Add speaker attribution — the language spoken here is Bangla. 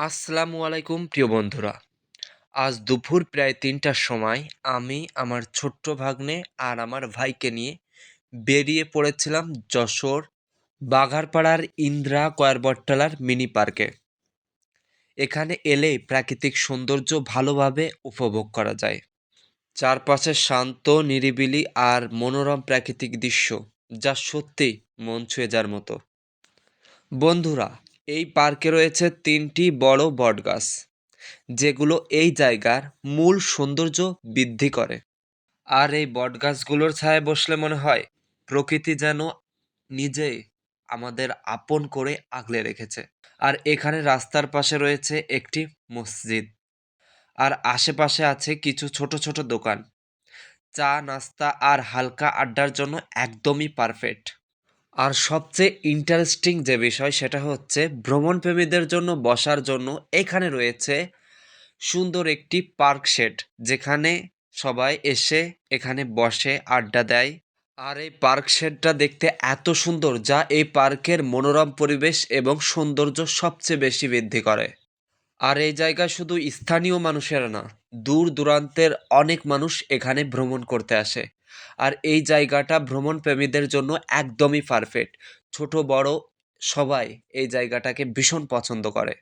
Speaker 1: আসসালামু আলাইকুম প্রিয় বন্ধুরা। আজ দুপুর প্রায় ৩টার সময় আমি আমার ছোট্ট ভাগ্নে আর আমার ভাইকে নিয়ে বেরিয়ে পড়েছিলাম যশোর বাঘারপাড়ার ইন্দ্রা কয়ারবটতলার মিনি পার্কে। এখানে এলে প্রাকৃতিক সৌন্দর্য ভালোভাবে উপভোগ করা যায়। চারপাশে শান্ত নিরিবিলি আর মনোরম প্রাকৃতিক দৃশ্য, যা সত্যিই মন ছুঁয়ে যাওয়ার মতো। বন্ধুরা, এই পার্কে রয়েছে ৩টি বড় বটগাছ, যেগুলো এই জায়গার মূল সৌন্দর্য বৃদ্ধি করে। আর এই বটগাছগুলোর ছায়ায় বসলে মনে হয় প্রকৃতি যেন নিজেই আমাদের আপন করে আগলে রেখেছে। আর এখানে রাস্তার পাশে রয়েছে একটি মসজিদ, আর আশেপাশে আছে কিছু ছোট ছোট দোকান। চা, নাস্তা আর হালকা আড্ডার জন্য একদমই পারফেক্ট। আর সবচেয়ে ইন্টারেস্টিং যে বিষয় সেটা হচ্ছে ভ্রমণপ্রেমীদের জন্য বসার জন্য এখানে রয়েছে সুন্দর একটি পার্ক শেড, যেখানে সবাই এসে এখানে বসে আড্ডা দেয়। আর এই পার্ক শেডটা দেখতে এত সুন্দর, যা এই পার্কের মনোরম পরিবেশ এবং সৌন্দর্য সবচেয়ে বেশি বৃদ্ধি করে। আর এই জায়গায় শুধু স্থানীয় মানুষেরা না, দূর দূরান্তের অনেক মানুষ এখানে ভ্রমণ করতে আসে। আর এই জায়গাটা ভ্রমণ প্রেমীদের জন্য একদমই পারফেক্ট। ছোট বড় সবাই এই জায়গাটাকে ভীষণ পছন্দ করে।